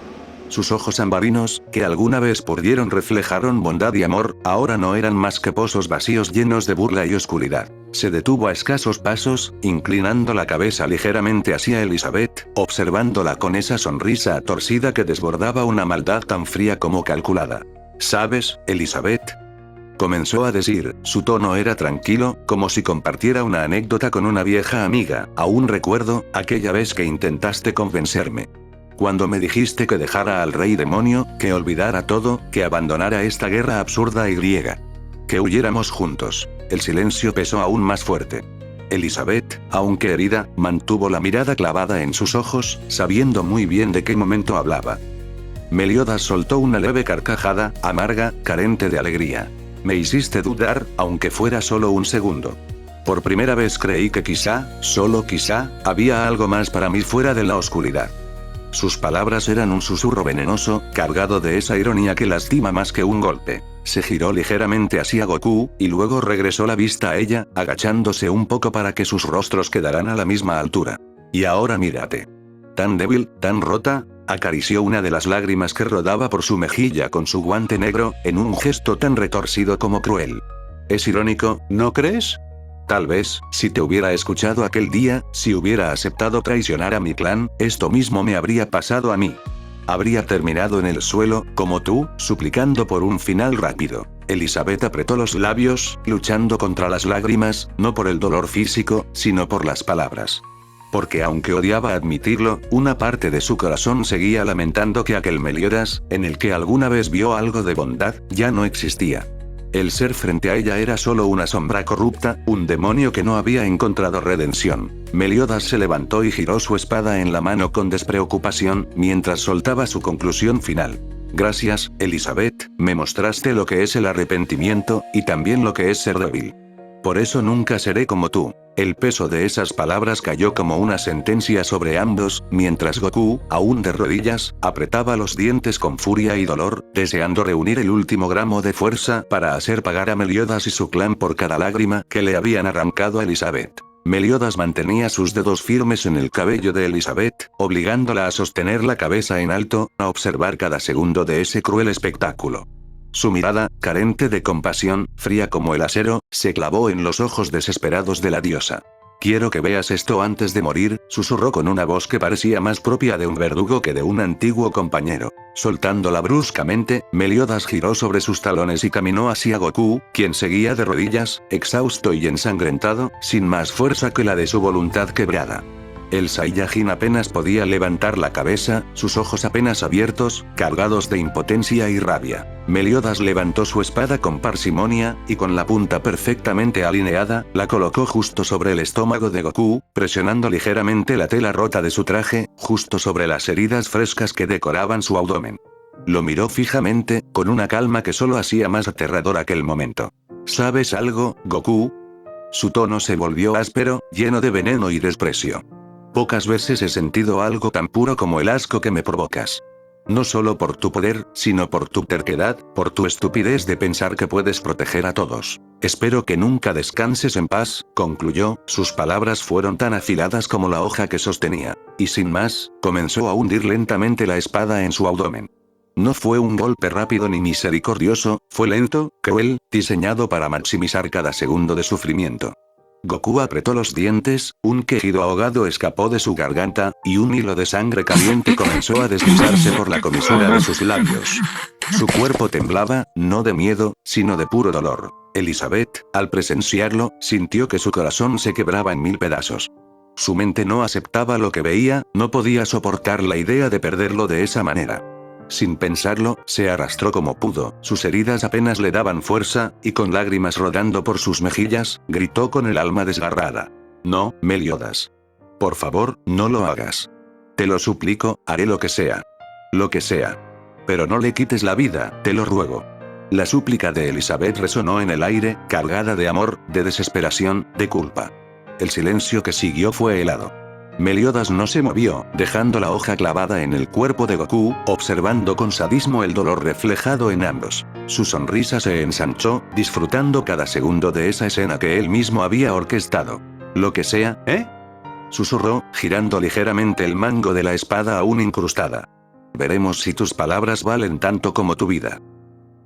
Speaker 1: Sus ojos ambarinos, que alguna vez pudieron reflejaron bondad y amor, ahora no eran más que pozos vacíos llenos de burla y oscuridad. Se detuvo a escasos pasos, inclinando la cabeza ligeramente hacia Elizabeth, observándola con esa sonrisa torcida que desbordaba una maldad tan fría como calculada. ¿Sabes, Elizabeth? Comenzó a decir, su tono era tranquilo, como si compartiera una anécdota con una vieja amiga. Aún recuerdo, aquella vez que intentaste convencerme. Cuando me dijiste que dejara al rey demonio, que olvidara todo, que abandonara esta guerra absurda y griega. Que huyéramos juntos. El silencio pesó aún más fuerte. Elizabeth, aunque herida, mantuvo la mirada clavada en sus ojos, sabiendo muy bien de qué momento hablaba. Meliodas soltó una leve carcajada, amarga, carente de alegría. Me hiciste dudar, aunque fuera solo un segundo. Por primera vez creí que quizá, solo quizá, había algo más para mí fuera de la oscuridad. Sus palabras eran un susurro venenoso, cargado de esa ironía que lastima más que un golpe. Se giró ligeramente hacia Goku, y luego regresó la vista a ella, agachándose un poco para que sus rostros quedaran a la misma altura. Y ahora mírate. Tan débil, tan rota, acarició una de las lágrimas que rodaba por su mejilla con su guante negro, en un gesto tan retorcido como cruel. Es irónico, ¿no crees? Tal vez, si te hubiera escuchado aquel día, si hubiera aceptado traicionar a mi clan, esto mismo me habría pasado a mí. Habría terminado en el suelo, como tú, suplicando por un final rápido. Elizabeth apretó los labios, luchando contra las lágrimas, no por el dolor físico, sino por las palabras. Porque aunque odiaba admitirlo, una parte de su corazón seguía lamentando que aquel Meliodas, en el que alguna vez vio algo de bondad, ya no existía. El ser frente a ella era solo una sombra corrupta, un demonio que no había encontrado redención. Meliodas se levantó y giró su espada en la mano con despreocupación, mientras soltaba su conclusión final. Gracias, Elizabeth, me mostraste lo que es el arrepentimiento, y también lo que es ser débil. Por eso nunca seré como tú. El peso de esas palabras cayó como una sentencia sobre ambos, mientras Goku, aún de rodillas, apretaba los dientes con furia y dolor, deseando reunir el último gramo de fuerza para hacer pagar a Meliodas y su clan por cada lágrima que le habían arrancado a Elizabeth. Meliodas mantenía sus dedos firmes en el cabello de Elizabeth, obligándola a sostener la cabeza en alto, a observar cada segundo de ese cruel espectáculo. Su mirada, carente de compasión, fría como el acero, se clavó en los ojos desesperados de la diosa. Quiero que veas esto antes de morir, susurró con una voz que parecía más propia de un verdugo que de un antiguo compañero. Soltándola bruscamente, Meliodas giró sobre sus talones y caminó hacia Goku, quien seguía de rodillas, exhausto y ensangrentado, sin más fuerza que la de su voluntad quebrada. El Saiyajin apenas podía levantar la cabeza, sus ojos apenas abiertos, cargados de impotencia y rabia. Meliodas levantó su espada con parsimonia, y con la punta perfectamente alineada, la colocó justo sobre el estómago de Goku, presionando ligeramente la tela rota de su traje, justo sobre las heridas frescas que decoraban su abdomen. Lo miró fijamente, con una calma que solo hacía más aterrador aquel momento. ¿Sabes algo, Goku? Su tono se volvió áspero, lleno de veneno y desprecio. Pocas veces he sentido algo tan puro como el asco que me provocas. No solo por tu poder, sino por tu terquedad, por tu estupidez de pensar que puedes proteger a todos. Espero que nunca descanses en paz, concluyó, sus palabras fueron tan afiladas como la hoja que sostenía. Y sin más, comenzó a hundir lentamente la espada en su abdomen. No fue un golpe rápido ni misericordioso, fue lento, cruel, diseñado para maximizar cada segundo de sufrimiento. Goku apretó los dientes, un quejido ahogado escapó de su garganta, y un hilo de sangre caliente comenzó a deslizarse por la comisura de sus labios. Su cuerpo temblaba, no de miedo, sino de puro dolor. Elizabeth, al presenciarlo, sintió que su corazón se quebraba en 1000 pedazos. Su mente no aceptaba lo que veía, no podía soportar la idea de perderlo de esa manera. Sin pensarlo, se arrastró como pudo, sus heridas apenas le daban fuerza, y con lágrimas rodando por sus mejillas, gritó con el alma desgarrada. No, Meliodas. Por favor, no lo hagas. Te lo suplico, haré lo que sea. Lo que sea. Pero no le quites la vida, te lo ruego. La súplica de Elizabeth resonó en el aire, cargada de amor, de desesperación, de culpa. El silencio que siguió fue helado. Meliodas no se movió, dejando la hoja clavada en el cuerpo de Goku, observando con sadismo el dolor reflejado en ambos. Su sonrisa se ensanchó, disfrutando cada segundo de esa escena que él mismo había orquestado. Lo que sea, ¿eh? Susurró, girando ligeramente el mango de la espada aún incrustada. Veremos si tus palabras valen tanto como tu vida.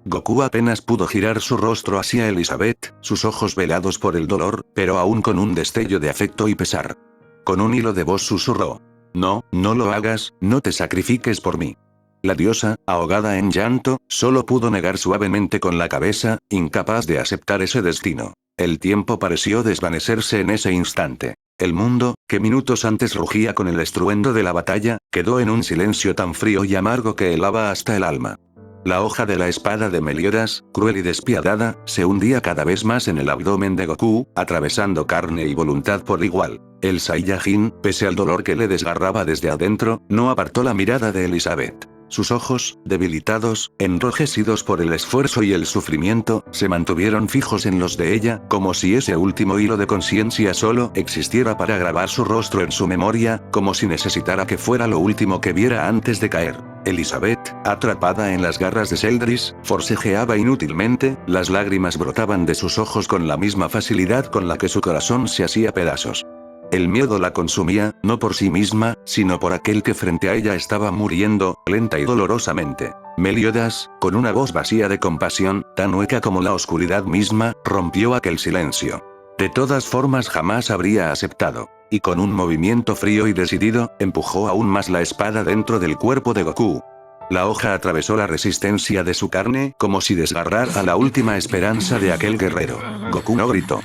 Speaker 1: Goku apenas pudo girar su rostro hacia Elizabeth, sus ojos velados por el dolor, pero aún con un destello de afecto y pesar. Con un hilo de voz susurró. No, no lo hagas, no te sacrifiques por mí. La diosa, ahogada en llanto, solo pudo negar suavemente con la cabeza, incapaz de aceptar ese destino. El tiempo pareció desvanecerse en ese instante. El mundo, que minutos antes rugía con el estruendo de la batalla, quedó en un silencio tan frío y amargo que helaba hasta el alma. La hoja de la espada de Meliodas, cruel y despiadada, se hundía cada vez más en el abdomen de Goku, atravesando carne y voluntad por igual. El Saiyajin, pese al dolor que le desgarraba desde adentro, no apartó la mirada de Elizabeth. Sus ojos, debilitados, enrojecidos por el esfuerzo y el sufrimiento, se mantuvieron fijos en los de ella, como si ese último hilo de conciencia solo existiera para grabar su rostro en su memoria, como si necesitara que fuera lo último que viera antes de caer. Elizabeth, atrapada en las garras de Sheldris, forcejeaba inútilmente, las lágrimas brotaban de sus ojos con la misma facilidad con la que su corazón se hacía pedazos. El miedo la consumía, no por sí misma, sino por aquel que frente a ella estaba muriendo, lenta y dolorosamente. Meliodas, con una voz vacía de compasión, tan hueca como la oscuridad misma, rompió aquel silencio. De todas formas jamás habría aceptado. Y con un movimiento frío y decidido, empujó aún más la espada dentro del cuerpo de Goku. La hoja atravesó la resistencia de su carne, como si desgarrara la última esperanza de aquel guerrero. Goku no gritó.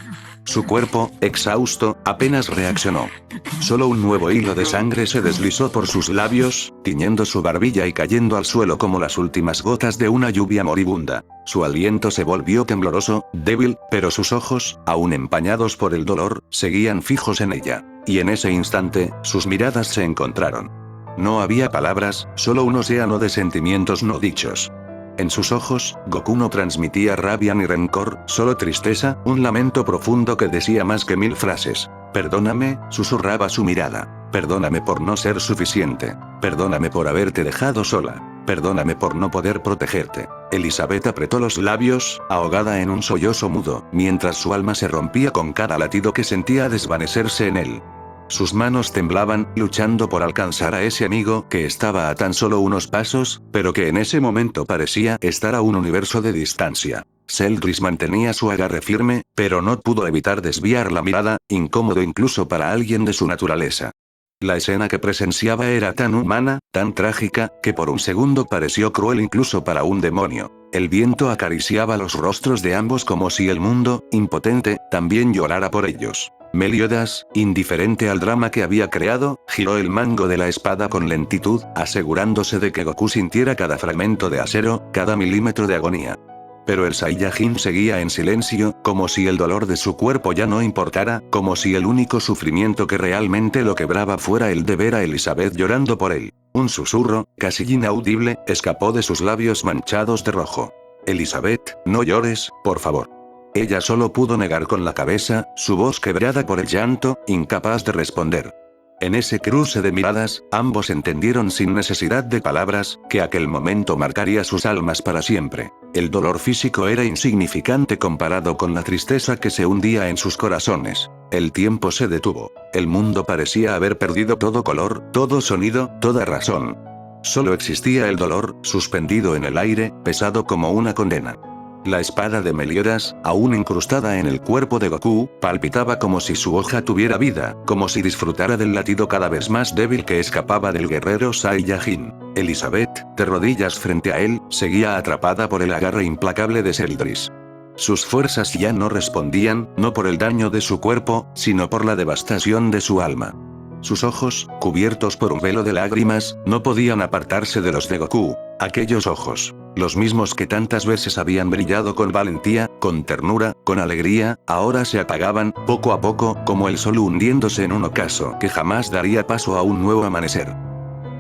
Speaker 1: Su cuerpo, exhausto, apenas reaccionó. Solo un nuevo hilo de sangre se deslizó por sus labios, tiñendo su barbilla y cayendo al suelo como las últimas gotas de una lluvia moribunda. Su aliento se volvió tembloroso, débil, pero sus ojos, aún empañados por el dolor, seguían fijos en ella. Y en ese instante, sus miradas se encontraron. No había palabras, solo un océano de sentimientos no dichos. En sus ojos, Goku no transmitía rabia ni rencor, solo tristeza, un lamento profundo que decía más que 1000 frases. Perdóname, susurraba su mirada. Perdóname por no ser suficiente. Perdóname por haberte dejado sola. Perdóname por no poder protegerte. Elizabeth apretó los labios, ahogada en un sollozo mudo, mientras su alma se rompía con cada latido que sentía desvanecerse en él. Sus manos temblaban, luchando por alcanzar a ese amigo que estaba a tan solo unos pasos, pero que en ese momento parecía estar a un universo de distancia. Sheldris mantenía su agarre firme, pero no pudo evitar desviar la mirada, incómodo incluso para alguien de su naturaleza. La escena que presenciaba era tan humana, tan trágica, que por un segundo pareció cruel incluso para un demonio. El viento acariciaba los rostros de ambos como si el mundo, impotente, también llorara por ellos. Meliodas, indiferente al drama que había creado, giró el mango de la espada con lentitud, asegurándose de que Goku sintiera cada fragmento de acero, cada milímetro de agonía. Pero el Saiyajin seguía en silencio, como si el dolor de su cuerpo ya no importara, como si el único sufrimiento que realmente lo quebraba fuera el de ver a Elizabeth llorando por él. Un susurro, casi inaudible, escapó de sus labios manchados de rojo. Elizabeth, no llores, por favor. Ella solo pudo negar con la cabeza, su voz quebrada por el llanto, incapaz de responder. En ese cruce de miradas, ambos entendieron sin necesidad de palabras, que aquel momento marcaría sus almas para siempre. El dolor físico era insignificante comparado con la tristeza que se hundía en sus corazones. El tiempo se detuvo. El mundo parecía haber perdido todo color, todo sonido, toda razón. Solo existía el dolor, suspendido en el aire, pesado como una condena. La espada de Meliodas, aún incrustada en el cuerpo de Goku, palpitaba como si su hoja tuviera vida, como si disfrutara del latido cada vez más débil que escapaba del guerrero Saiyajin. Elizabeth, de rodillas frente a él, seguía atrapada por el agarre implacable de Sheldris. Sus fuerzas ya no respondían, no por el daño de su cuerpo, sino por la devastación de su alma. Sus ojos, cubiertos por un velo de lágrimas, no podían apartarse de los de Goku. Aquellos ojos, los mismos que tantas veces habían brillado con valentía, con ternura, con alegría, ahora se apagaban, poco a poco, como el sol hundiéndose en un ocaso que jamás daría paso a un nuevo amanecer.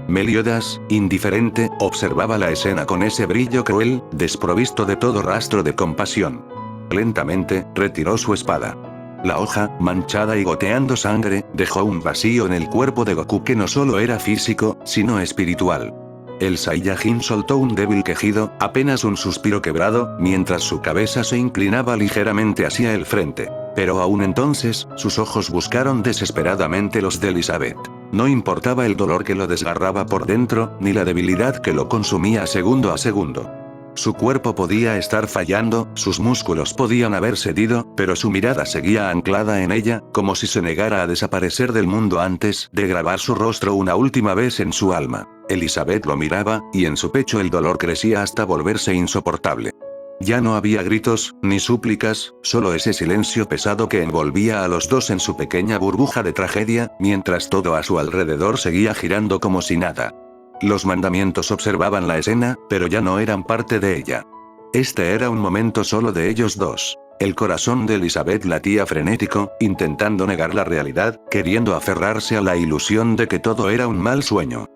Speaker 1: Meliodas, indiferente, observaba la escena con ese brillo cruel, desprovisto de todo rastro de compasión. Lentamente, retiró su espada. La hoja, manchada y goteando sangre, dejó un vacío en el cuerpo de Goku que no solo era físico, sino espiritual. El Saiyajin soltó un débil quejido, apenas un suspiro quebrado, mientras su cabeza se inclinaba ligeramente hacia el frente. Pero aún entonces, sus ojos buscaron desesperadamente los de Elizabeth. No importaba el dolor que lo desgarraba por dentro, ni la debilidad que lo consumía segundo a segundo. Su cuerpo podía estar fallando, sus músculos podían haber cedido, pero su mirada seguía anclada en ella, como si se negara a desaparecer del mundo antes de grabar su rostro una última vez en su alma. Elizabeth lo miraba, y en su pecho el dolor crecía hasta volverse insoportable. Ya no había gritos, ni súplicas, solo ese silencio pesado que envolvía a los dos en su pequeña burbuja de tragedia, mientras todo a su alrededor seguía girando como si nada. Los mandamientos observaban la escena, pero ya no eran parte de ella. Este era un momento solo de ellos dos. El corazón de Elizabeth latía frenético, intentando negar la realidad, queriendo aferrarse a la ilusión de que todo era un mal sueño.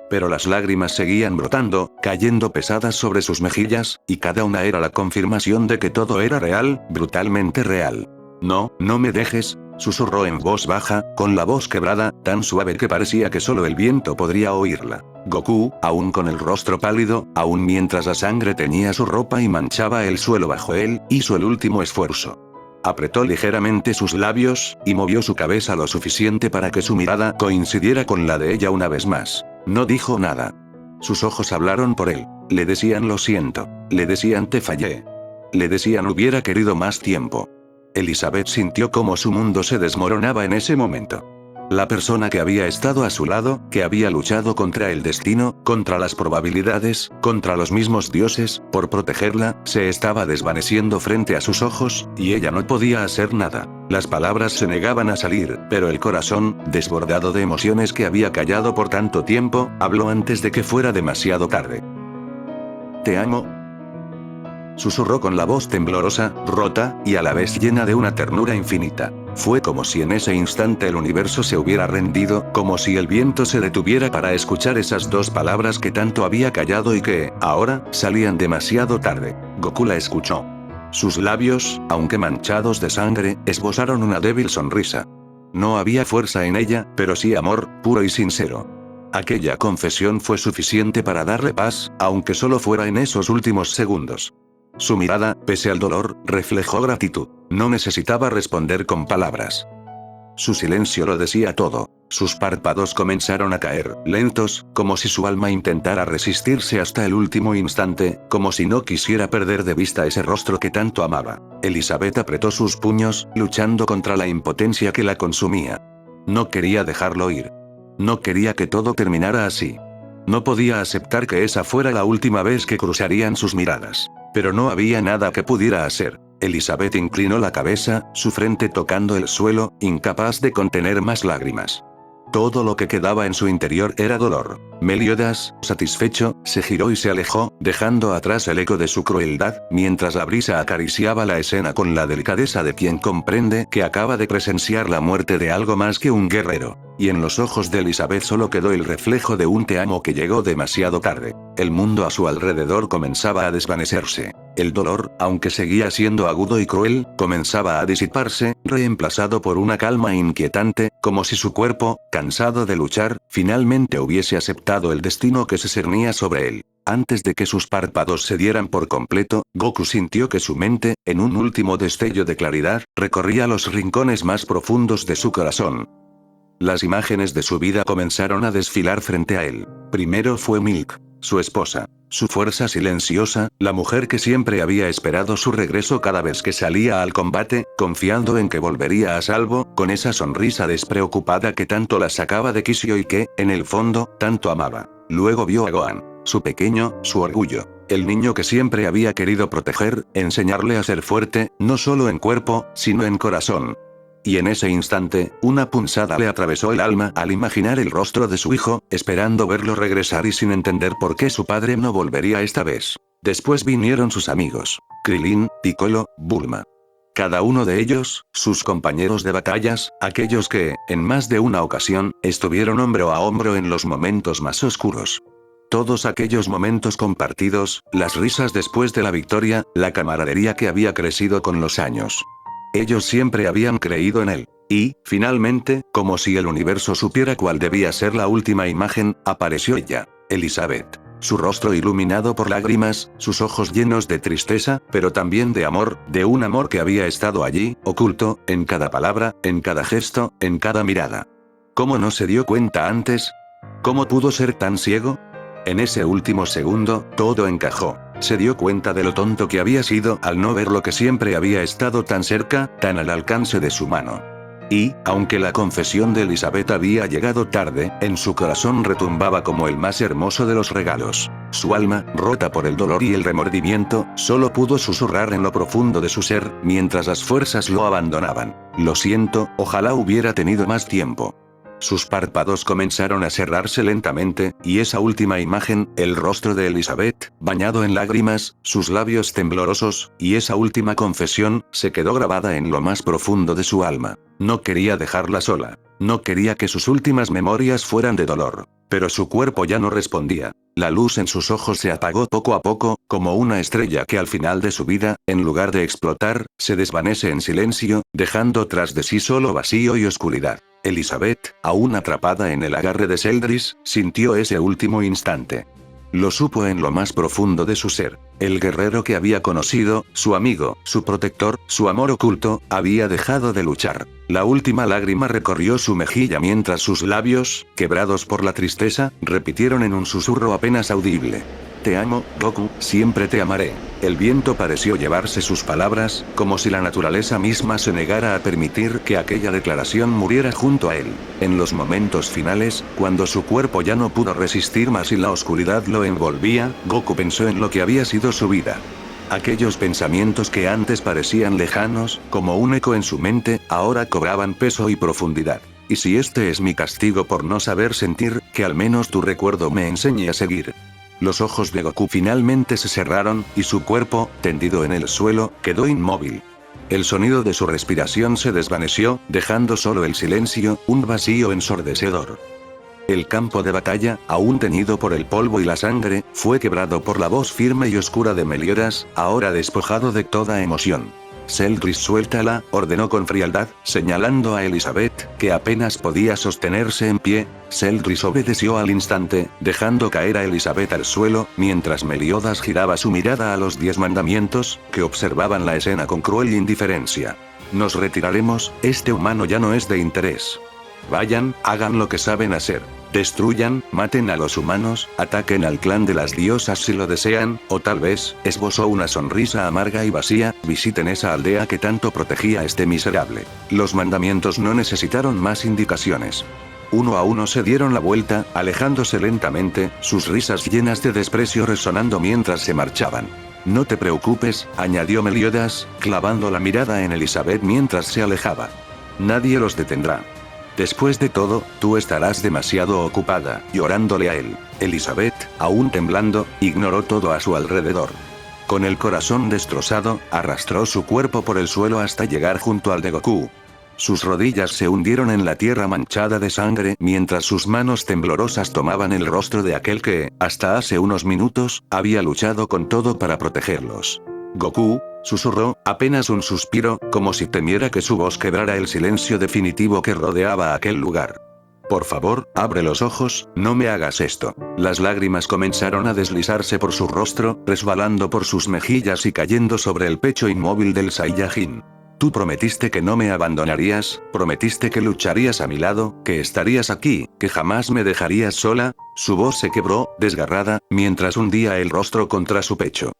Speaker 1: Pero las lágrimas seguían brotando, cayendo pesadas sobre sus mejillas, y cada una era la confirmación de que todo era real, brutalmente real. No, no me dejes, susurró en voz baja, con la voz quebrada, tan suave que parecía que solo el viento podría oírla. Goku, aún con el rostro pálido, aún mientras la sangre teñía su ropa y manchaba el suelo bajo él, hizo el último esfuerzo. Apretó ligeramente sus labios, y movió su cabeza lo suficiente para que su mirada coincidiera con la de ella una vez más. No dijo nada. Sus ojos hablaron por él. Le decían lo siento. Le decían te fallé. Le decían hubiera querido más tiempo. Elizabeth sintió cómo su mundo se desmoronaba en ese momento. La persona que había estado a su lado, que había luchado contra el destino, contra las probabilidades, contra los mismos dioses, por protegerla, se estaba desvaneciendo frente a sus ojos, y ella no podía hacer nada. Las palabras se negaban a salir, pero el corazón, desbordado de emociones que había callado por tanto tiempo, habló antes de que fuera demasiado tarde. «Te amo», susurró con la voz temblorosa, rota, y a la vez llena de una ternura infinita. Fue como si en ese instante el universo se hubiera rendido, como si el viento se detuviera para escuchar esas dos palabras que tanto había callado y que, ahora, salían demasiado tarde. Goku la escuchó. Sus labios, aunque manchados de sangre, esbozaron una débil sonrisa. No había fuerza en ella, pero sí amor, puro y sincero. Aquella confesión fue suficiente para darle paz, aunque solo fuera en esos últimos segundos. Su mirada, pese al dolor, reflejó gratitud. No necesitaba responder con palabras. Su silencio lo decía todo. Sus párpados comenzaron a caer, lentos, como si su alma intentara resistirse hasta el último instante, como si no quisiera perder de vista ese rostro que tanto amaba. Elizabeth apretó sus puños, luchando contra la impotencia que la consumía. No quería dejarlo ir. No quería que todo terminara así. No podía aceptar que esa fuera la última vez que cruzarían sus miradas. Pero no había nada que pudiera hacer. Elizabeth inclinó la cabeza, su frente tocando el suelo, incapaz de contener más lágrimas. Todo lo que quedaba en su interior era dolor. Meliodas, satisfecho, se giró y se alejó, dejando atrás el eco de su crueldad, mientras la brisa acariciaba la escena con la delicadeza de quien comprende que acaba de presenciar la muerte de algo más que un guerrero. Y en los ojos de Elizabeth solo quedó el reflejo de un te amo que llegó demasiado tarde. El mundo a su alrededor comenzaba a desvanecerse. El dolor, aunque seguía siendo agudo y cruel, comenzaba a disiparse, reemplazado por una calma inquietante, como si su cuerpo, cansado de luchar, finalmente hubiese aceptado el destino que se cernía sobre él. Antes de que sus párpados se dieran por completo, Goku sintió que su mente, en un último destello de claridad, recorría los rincones más profundos de su corazón. Las imágenes de su vida comenzaron a desfilar frente a él. Primero fue Milk, su esposa. Su fuerza silenciosa, la mujer que siempre había esperado su regreso cada vez que salía al combate, confiando en que volvería a salvo, con esa sonrisa despreocupada que tanto la sacaba de quicio y que, en el fondo, tanto amaba. Luego vio a Gohan, su pequeño, su orgullo. El niño que siempre había querido proteger, enseñarle a ser fuerte, no solo en cuerpo, sino en corazón. Y en ese instante, una punzada le atravesó el alma al imaginar el rostro de su hijo, esperando verlo regresar y sin entender por qué su padre no volvería esta vez. Después vinieron sus amigos, Krillin, Piccolo, Bulma. Cada uno de ellos, sus compañeros de batallas, aquellos que, en más de una ocasión, estuvieron hombro a hombro en los momentos más oscuros. Todos aquellos momentos compartidos, las risas después de la victoria, la camaradería que había crecido con los años. Ellos siempre habían creído en él. Y, finalmente, como si el universo supiera cuál debía ser la última imagen, apareció ella, Elizabeth. Su rostro iluminado por lágrimas, sus ojos llenos de tristeza, pero también de amor, de un amor que había estado allí, oculto, en cada palabra, en cada gesto, en cada mirada. ¿Cómo no se dio cuenta antes? ¿Cómo pudo ser tan ciego? En ese último segundo, todo encajó. Se dio cuenta de lo tonto que había sido al no ver lo que siempre había estado tan cerca, tan al alcance de su mano. Y, aunque la confesión de Elizabeth había llegado tarde, en su corazón retumbaba como el más hermoso de los regalos. Su alma, rota por el dolor y el remordimiento, solo pudo susurrar en lo profundo de su ser, mientras las fuerzas lo abandonaban. Lo siento, ojalá hubiera tenido más tiempo. Sus párpados comenzaron a cerrarse lentamente, y esa última imagen, el rostro de Elizabeth, bañado en lágrimas, sus labios temblorosos, y esa última confesión, se quedó grabada en lo más profundo de su alma. No quería dejarla sola. No quería que sus últimas memorias fueran de dolor. Pero su cuerpo ya no respondía. La luz en sus ojos se apagó poco a poco, como una estrella que al final de su vida, en lugar de explotar, se desvanece en silencio, dejando tras de sí solo vacío y oscuridad. Elizabeth, aún atrapada en el agarre de Zeldris, sintió ese último instante. Lo supo en lo más profundo de su ser. El guerrero que había conocido, su amigo, su protector, su amor oculto, había dejado de luchar. La última lágrima recorrió su mejilla mientras sus labios, quebrados por la tristeza, repitieron en un susurro apenas audible: Te amo, Goku, siempre te amaré. El viento pareció llevarse sus palabras, como si la naturaleza misma se negara a permitir que aquella declaración muriera junto a él. En los momentos finales, cuando su cuerpo ya no pudo resistir más y la oscuridad lo envolvía, Goku pensó en lo que había sido su vida. Aquellos pensamientos que antes parecían lejanos, como un eco en su mente, ahora cobraban peso y profundidad. Y si este es mi castigo por no saber sentir, que al menos tu recuerdo me enseñe a seguir. Los ojos de Goku finalmente se cerraron, y su cuerpo, tendido en el suelo, quedó inmóvil. El sonido de su respiración se desvaneció, dejando solo el silencio, un vacío ensordecedor. El campo de batalla, aún teñido por el polvo y la sangre, fue quebrado por la voz firme y oscura de Meliodas, ahora despojado de toda emoción. Zeldris, suéltala, ordenó con frialdad, señalando a Elizabeth, que apenas podía sostenerse en pie. Zeldris obedeció al instante, dejando caer a Elizabeth al suelo, mientras Meliodas giraba su mirada a los 10 mandamientos, que observaban la escena con cruel indiferencia. Nos retiraremos, este humano ya no es de interés. Vayan, hagan lo que saben hacer. Destruyan, maten a los humanos, ataquen al clan de las diosas si lo desean, o tal vez, esbozó una sonrisa amarga y vacía, visiten esa aldea que tanto protegía a este miserable. Los mandamientos no necesitaron más indicaciones. Uno a uno se dieron la vuelta, alejándose lentamente, sus risas llenas de desprecio resonando mientras se marchaban. No te preocupes, añadió Meliodas, clavando la mirada en Elizabeth mientras se alejaba. Nadie los detendrá. Después de todo, tú estarás demasiado ocupada, llorándole a él. Elizabeth, aún temblando, ignoró todo a su alrededor. Con el corazón destrozado, arrastró su cuerpo por el suelo hasta llegar junto al de Goku. Sus rodillas se hundieron en la tierra manchada de sangre mientras sus manos temblorosas tomaban el rostro de aquel que, hasta hace unos minutos, había luchado con todo para protegerlos. Goku, susurró, apenas un suspiro, como si temiera que su voz quebrara el silencio definitivo que rodeaba aquel lugar. Por favor, abre los ojos, no me hagas esto. Las lágrimas comenzaron a deslizarse por su rostro, resbalando por sus mejillas y cayendo sobre el pecho inmóvil del Saiyajin. Tú prometiste que no me abandonarías, prometiste que lucharías a mi lado, que estarías aquí, que jamás me dejarías sola. Su voz se quebró, desgarrada, mientras hundía el rostro contra su pecho.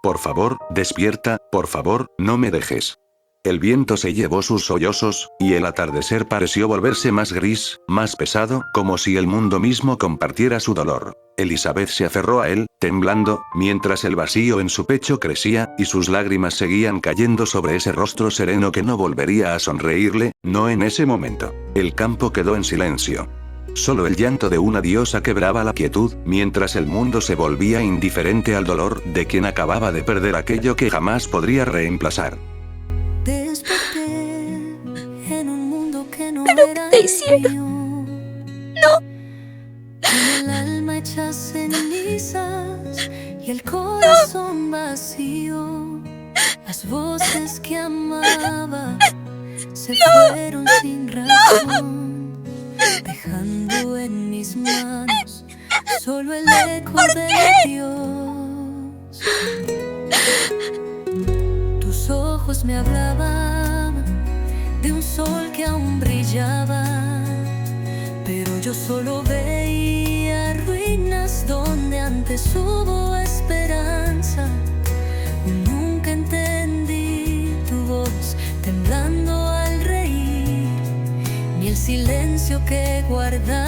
Speaker 1: Por favor, despierta, por favor, no me dejes. El viento se llevó sus sollozos, y el atardecer pareció volverse más gris, más pesado, como si el mundo mismo compartiera su dolor. Elizabeth se aferró a él, temblando, mientras el vacío en su pecho crecía, y sus lágrimas seguían cayendo sobre ese rostro sereno que no volvería a sonreírle, no en ese momento. El campo quedó en silencio. Solo el llanto de una diosa quebraba la quietud, mientras el mundo se volvía indiferente al dolor de quien acababa de perder aquello que jamás podría reemplazar.
Speaker 2: Desperté en un mundo que no era el mío.
Speaker 3: No.
Speaker 2: Con el alma hecha cenizas y el corazón vacío. Las voces que amaba se fueron sin razón, dejando en mis manos solo el eco de Dios. Tus ojos me hablaban de un sol que aún brillaba, pero yo solo veía ruinas donde antes hubo esperanza. Nunca entendí tu voz temblando al reír, ni el silencio que guardaba